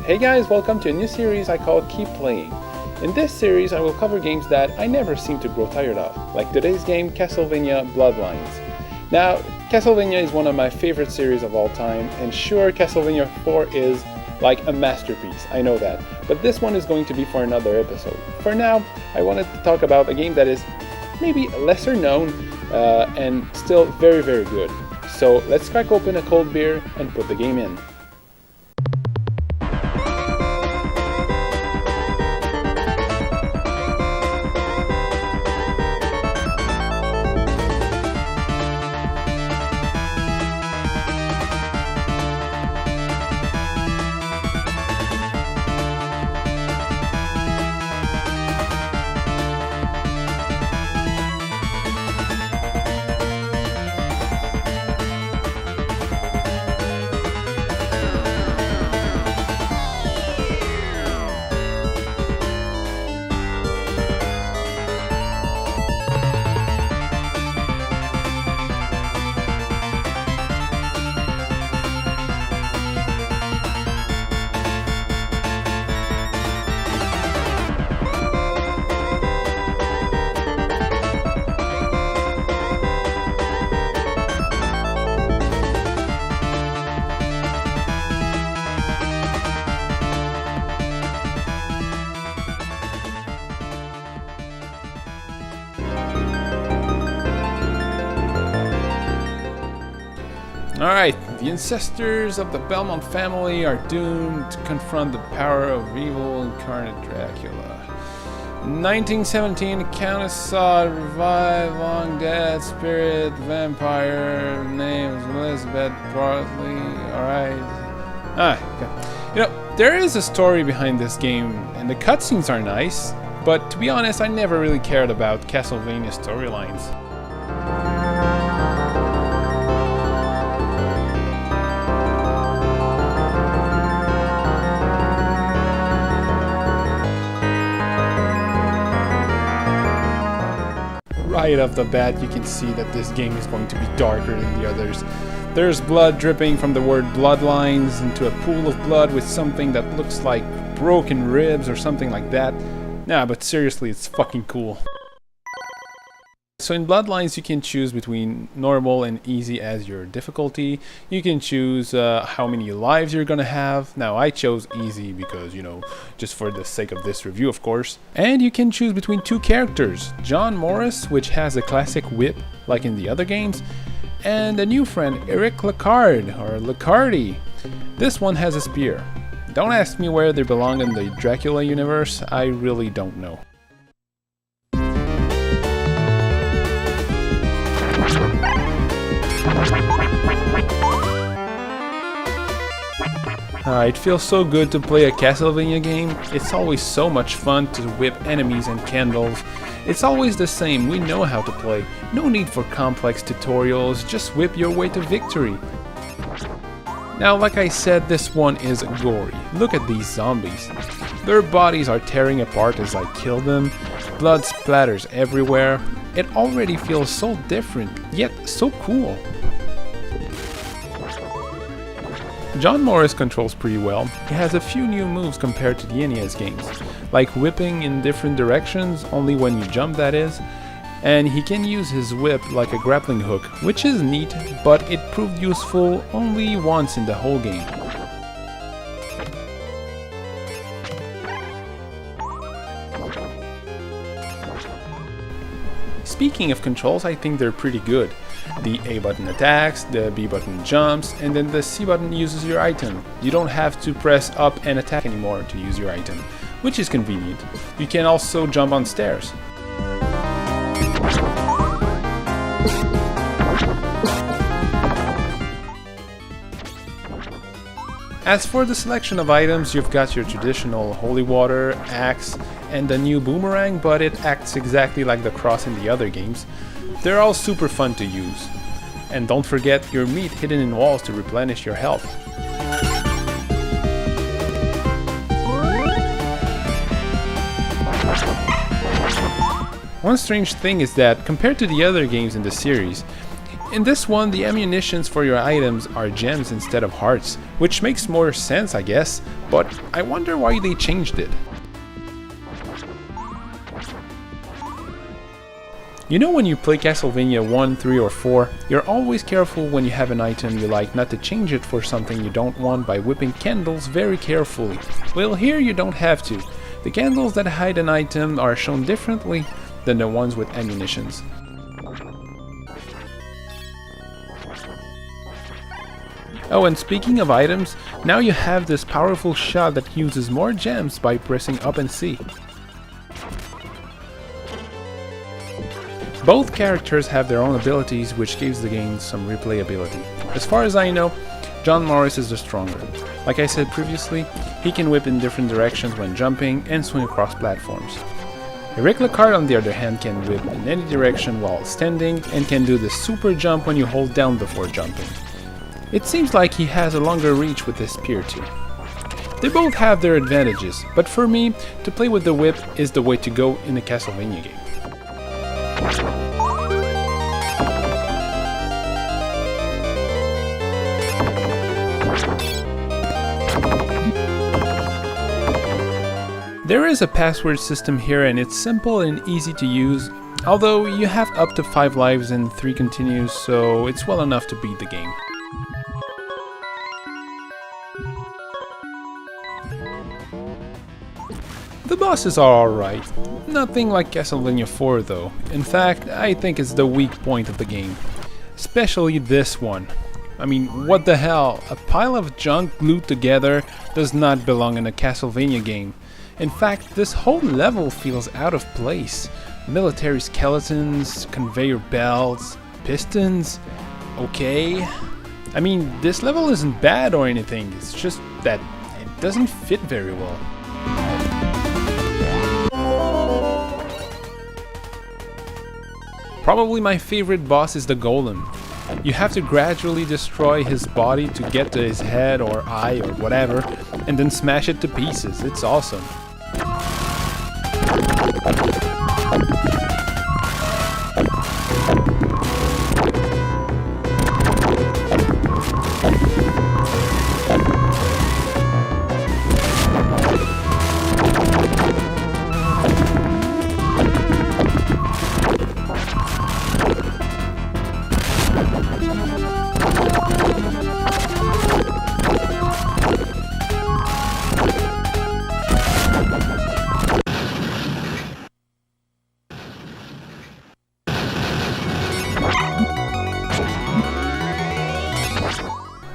Hey guys, welcome to a new series I call Keep Playing. In this series I will cover games that I never seem to grow tired of, like today's game Castlevania Bloodlines. Now, Castlevania is one of my favorite series of all time, and sure, Castlevania 4 is like a masterpiece, I know that, but this one is going to be for another episode. For now, I wanted to talk about a game that is maybe lesser known and still very good. So let's crack open a cold beer and put the game in. Alright, the ancestors of the Belmont family are doomed to confront the power of evil incarnate Dracula. In 1917, the Countess saw a revived, long-dead spirit vampire named Elizabeth Bartley. Alright. Okay. You know, there is a story behind this game, and the cutscenes are nice, but to be honest, I never really cared about Castlevania storylines. Right off the bat, you can see that this game is going to be darker than the others. There's blood dripping from the word Bloodlines into a pool of blood with something that looks like broken ribs or something like that. Nah, but seriously, it's fucking cool. So in Bloodlines, you can choose between normal and easy as your difficulty. You can choose how many lives you're gonna have. Now I chose easy because, you know, just for the sake of this review, of course. And you can choose between two characters, John Morris, which has a classic whip like in the other games, and a new friend, Eric Lacard, or Lacardi. This one has a spear. Don't ask me where they belong in the Dracula universe, I really don't know. It feels so good to play a Castlevania game. It's always so much fun to whip enemies and candles. It's always the same, we know how to play. No need for complex tutorials, just whip your way to victory. Now, like I said, this one is gory. Look at these zombies. Their bodies are tearing apart as I kill them. Blood splatters everywhere. It already feels so different, yet so cool. John Morris controls pretty well. He has a few new moves compared to the NES games, like whipping in different directions, only when you jump that is, and he can use his whip like a grappling hook, which is neat, but it proved useful only once in the whole game. Speaking of controls, I think they're pretty good. The A button attacks, the B button jumps, and then the C button uses your item. You don't have to press up and attack anymore to use your item, which is convenient. You can also jump on stairs. As for the selection of items, you've got your traditional holy water, axe, and the new boomerang, but it acts exactly like the cross in the other games. They're all super fun to use. And don't forget your meat hidden in walls to replenish your health. One strange thing is that, compared to the other games in the series, In this one, the ammunitions for your items are gems instead of hearts, which makes more sense, I guess, but I wonder why they changed it. You know, when you play Castlevania 1, 3 or 4, you're always careful when you have an item you like not to change it for something you don't want by whipping candles very carefully. Well, here you don't have to. The candles that hide an item are shown differently than the ones with ammunitions. Oh, and speaking of items, now you have this powerful shot that uses more gems by pressing up and C. Both characters have their own abilities, which gives the game some replayability. As far as I know, John Morris is the stronger. Like I said previously, he can whip in different directions when jumping and swing across platforms. Eric Lacard, on the other hand, can whip in any direction while standing and can do the super jump when you hold down before jumping. It seems like he has a longer reach with this spear too. They both have their advantages, but for me, to play with the whip is the way to go in a Castlevania game. There is a password system here and it's simple and easy to use, although you have up to 5 lives and 3 continues, so it's well enough to beat the game. The bosses are alright, nothing like Castlevania 4 though. In fact, I think it's the weak point of the game. Especially this one. I mean, what the hell, a pile of junk glued together does not belong in a Castlevania game. In fact, this whole level feels out of place. Military skeletons, conveyor belts, pistons, okay. I mean, this level isn't bad or anything, it's just that it doesn't fit very well. Probably my favorite boss is the Golem. You have to gradually destroy his body to get to his head or eye or whatever, and then smash it to pieces. It's awesome.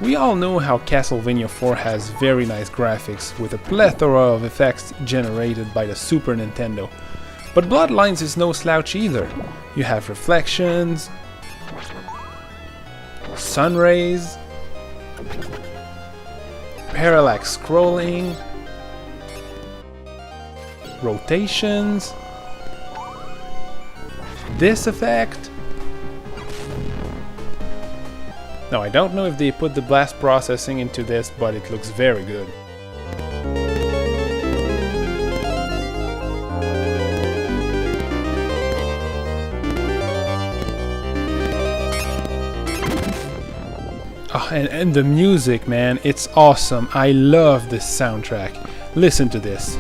We all know how Castlevania 4 has very nice graphics, with a plethora of effects generated by the Super Nintendo. But Bloodlines is no slouch either. You have reflections, sun rays, parallax scrolling, rotations, this effect. Now, I don't know if they put the blast processing into this, but it looks very good. Oh, and the music, man, it's awesome. I love this soundtrack. Listen to this.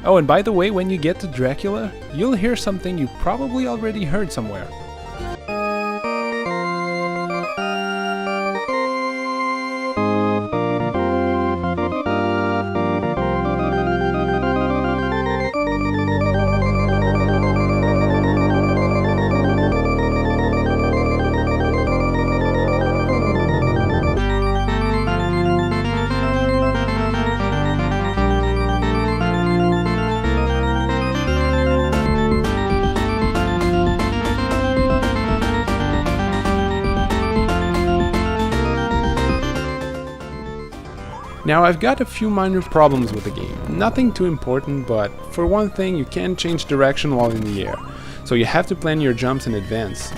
Oh, and by the way, when you get to Dracula, you'll hear something you probably already heard somewhere. Now I've got a few minor problems with the game, nothing too important, but for one thing you can't change direction while in the air, so you have to plan your jumps in advance.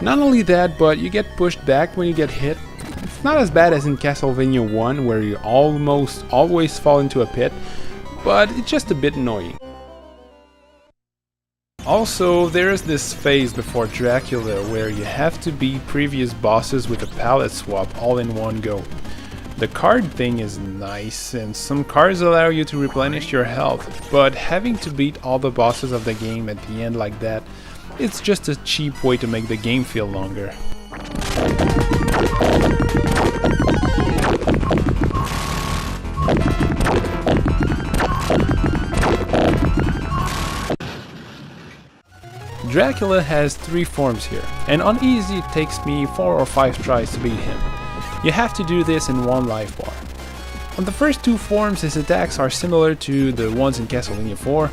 Not only that, but you get pushed back when you get hit. It's not as bad as in Castlevania 1 where you almost always fall into a pit, but it's just a bit annoying. Also, there is this phase before Dracula where you have to beat previous bosses with a palette swap all in one go. The card thing is nice, and some cards allow you to replenish your health, but having to beat all the bosses of the game at the end like that, it's just a cheap way to make the game feel longer. Dracula has 3 forms here, and on easy it takes me 4 or 5 tries to beat him. You have to do this in one life bar. On the first 2 forms his attacks are similar to the ones in Castlevania 4,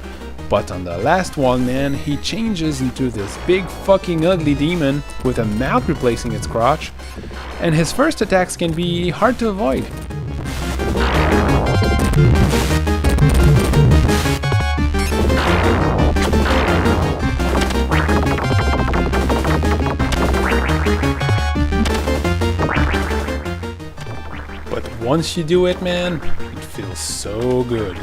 but on the last one, man, he changes into this big fucking ugly demon with a mouth replacing its crotch, and his first attacks can be hard to avoid. Once you do it, man, it feels so good.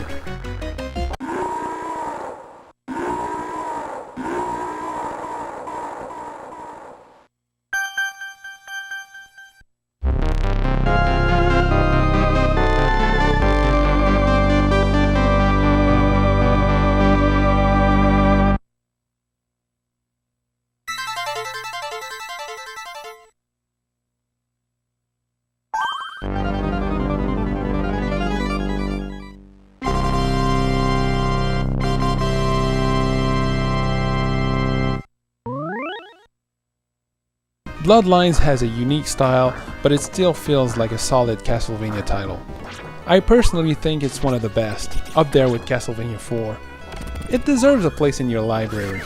Bloodlines has a unique style, but it still feels like a solid Castlevania title. I personally think it's one of the best, up there with Castlevania 4. It deserves a place in your library.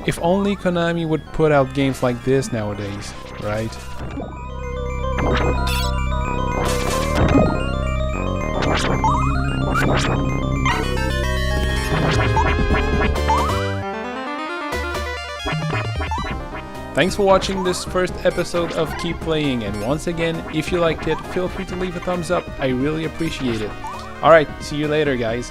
If only Konami would put out games like this nowadays, right? Thanks for watching this first episode of Keep Playing, and once again, if you liked it, feel free to leave a thumbs up, I really appreciate it. Alright, see you later guys.